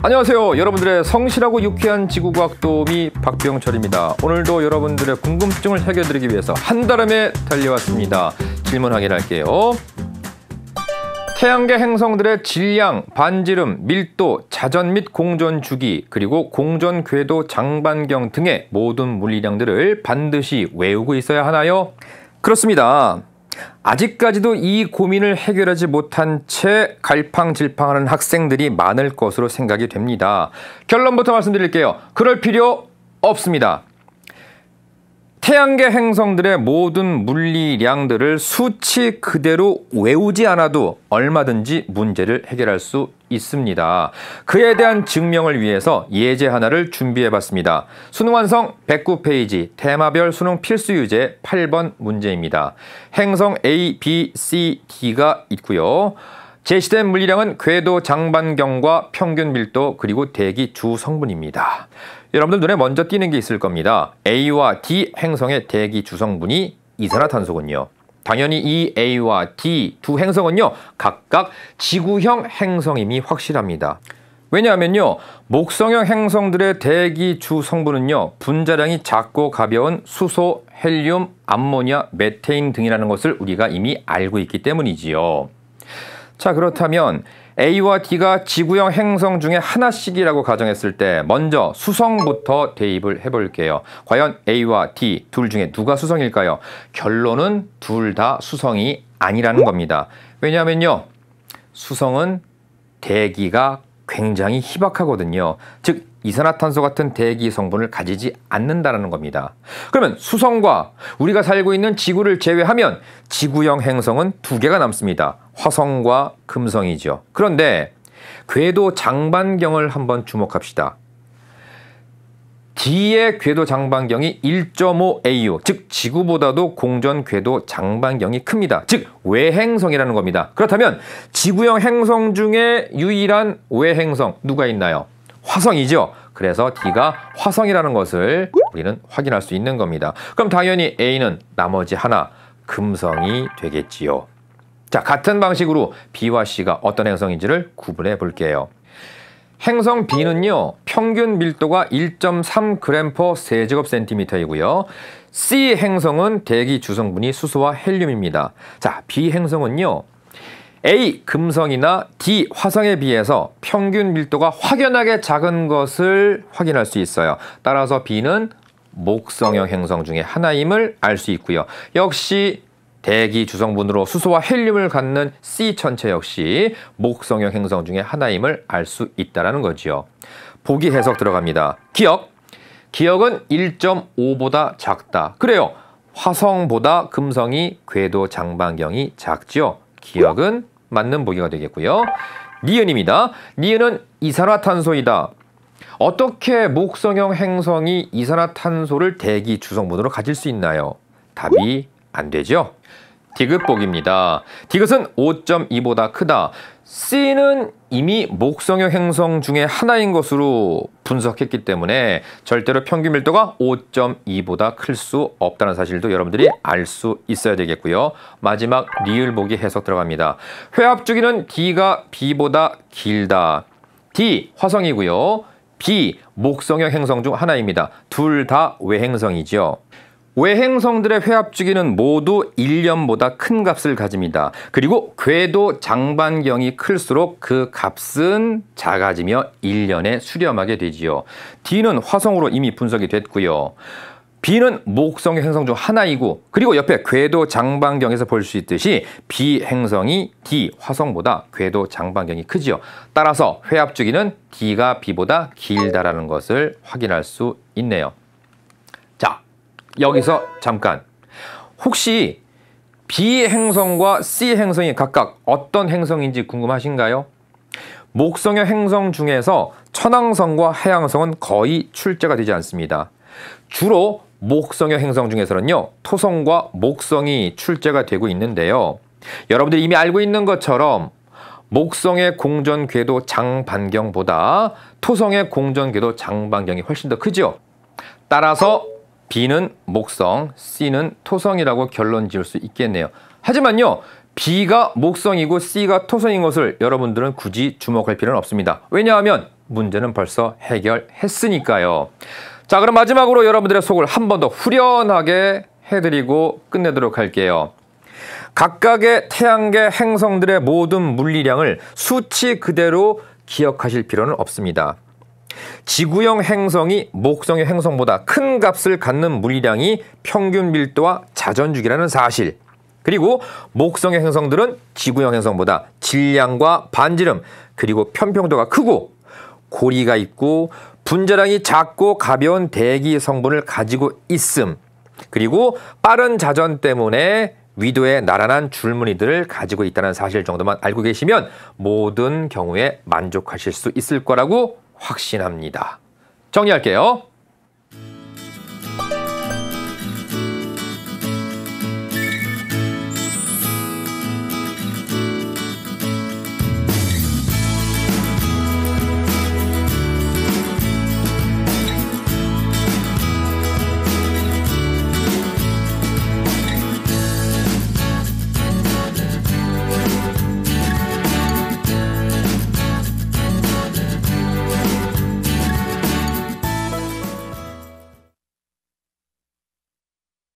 안녕하세요. 여러분들의 성실하고 유쾌한 지구과학 도우미 박병철입니다. 오늘도 여러분들의 궁금증을 해결드리기 위해서 한달음에 달려왔습니다. 질문 확인할게요. 태양계 행성들의 질량, 반지름, 밀도, 자전 및 공전 주기, 그리고 공전 궤도 장반경 등의 모든 물리량들을 반드시 외우고 있어야 하나요? 그렇습니다. 아직까지도 이 고민을 해결하지 못한 채 갈팡질팡하는 학생들이 많을 것으로 생각이 됩니다. 결론부터 말씀드릴게요. 그럴 필요 없습니다. 태양계 행성들의 모든 물리량들을 수치 그대로 외우지 않아도 얼마든지 문제를 해결할 수 있습니다. 그에 대한 증명을 위해서 예제 하나를 준비해봤습니다. 수능 완성 109페이지 테마별 수능 필수 유제 8번 문제입니다. 행성 A, B, C, D가 있고요. 제시된 물리량은 궤도 장반경과 평균 밀도 그리고 대기 주 성분입니다. 여러분들 눈에 먼저 띄는 게 있을 겁니다. A와 D 행성의 대기 주 성분이 이산화탄소군요. 당연히 이 A와 D 두 행성은요 각각 지구형 행성임이 확실합니다. 왜냐하면요 목성형 행성들의 대기 주 성분은요 분자량이 작고 가벼운 수소, 헬륨, 암모니아, 메테인 등이라는 것을 우리가 이미 알고 있기 때문이지요. 자, 그렇다면 A와 D가 지구형 행성 중에 하나씩이라고 가정했을 때 먼저 수성부터 대입을 해볼게요. 과연 A와 D 둘 중에 누가 수성일까요? 결론은 둘 다 수성이 아니라는 겁니다. 왜냐하면요 수성은 대기가 굉장히 희박하거든요. 즉 이산화탄소 같은 대기 성분을 가지지 않는다는 겁니다. 그러면 수성과 우리가 살고 있는 지구를 제외하면 지구형 행성은 두 개가 남습니다. 화성과 금성이죠. 그런데 궤도 장반경을 한번 주목합시다. D의 궤도 장반경이 1.5AU, 즉 지구보다도 공전 궤도 장반경이 큽니다. 즉 외행성이라는 겁니다. 그렇다면 지구형 행성 중에 유일한 외행성 누가 있나요? 화성이죠. 그래서 D가 화성이라는 것을 우리는 확인할 수 있는 겁니다. 그럼 당연히 A는 나머지 하나 금성이 되겠지요. 자, 같은 방식으로 B와 C가 어떤 행성인지를 구분해 볼게요. 행성 B는요 평균 밀도가 1.3g/세제곱센티미터이고요. C 행성은 대기 주성분이 수소와 헬륨입니다. 자, B 행성은요 A 금성이나 D 화성에 비해서 평균 밀도가 확연하게 작은 것을 확인할 수 있어요. 따라서 B는 목성형 행성 중에 하나임을 알 수 있고요. 역시 대기 주성분으로 수소와 헬륨을 갖는 C 천체 역시 목성형 행성 중에 하나임을 알 수 있다는 거지요. 보기 해석 들어갑니다. 기억은 1.5보다 작다. 그래요. 화성보다 금성이 궤도 장반경이 작죠. 기억은 맞는 보기가 되겠고요. 니은입니다. 니은은 이산화탄소이다. 어떻게 목성형 행성이 이산화탄소를 대기 주성분으로 가질 수 있나요? 답이 안 되죠. 디귿 보기입니다. 디귿은 5.2보다 크다. C는 이미 목성형 행성 중에 하나인 것으로 분석했기 때문에 절대로 평균 밀도가 5.2보다 클 수 없다는 사실도 여러분들이 알 수 있어야 되겠고요. 마지막 리을 보기 해석 들어갑니다. 회합 주기는 D가 B보다 길다. D 화성이고요. B 목성형 행성 중 하나입니다. 둘 다 외행성이죠. 외행성들의 회합 주기는 모두 1년보다 큰 값을 가집니다. 그리고 궤도 장반경이 클수록 그 값은 작아지며 1년에 수렴하게 되지요. D는 화성으로 이미 분석이 됐고요. B는 목성의 행성 중 하나이고 그리고 옆에 궤도 장반경에서 볼 수 있듯이 B 행성이 D 화성보다 궤도 장반경이 크지요. 따라서 회합 주기는 D가 B보다 길다라는 것을 확인할 수 있네요. 자, 여기서 잠깐 혹시 B 행성과 C 행성이 각각 어떤 행성인지 궁금하신가요? 목성의 행성 중에서 천왕성과 해왕성은 거의 출제가 되지 않습니다. 주로 목성의 행성 중에서는요 토성과 목성이 출제가 되고 있는데요. 여러분들이 이미 알고 있는 것처럼 목성의 공전 궤도 장반경보다 토성의 공전 궤도 장반경이 훨씬 더 크죠. 따라서 B는 목성, C는 토성이라고 결론 지을 수 있겠네요. 하지만요, B가 목성이고 C가 토성인 것을 여러분들은 굳이 주목할 필요는 없습니다. 왜냐하면 문제는 벌써 해결했으니까요. 자, 그럼 마지막으로 여러분들의 속을 한 번 더 후련하게 해드리고 끝내도록 할게요. 각각의 태양계 행성들의 모든 물리량을 수치 그대로 기억하실 필요는 없습니다. 지구형 행성이 목성의 행성보다 큰 값을 갖는 물리량이 평균 밀도와 자전주기라는 사실, 그리고 목성의 행성들은 지구형 행성보다 질량과 반지름 그리고 편평도가 크고 고리가 있고 분자량이 작고 가벼운 대기 성분을 가지고 있음, 그리고 빠른 자전 때문에 위도에 나란한 줄무늬들을 가지고 있다는 사실 정도만 알고 계시면 모든 경우에 만족하실 수 있을 거라고 확신합니다. 정리할게요.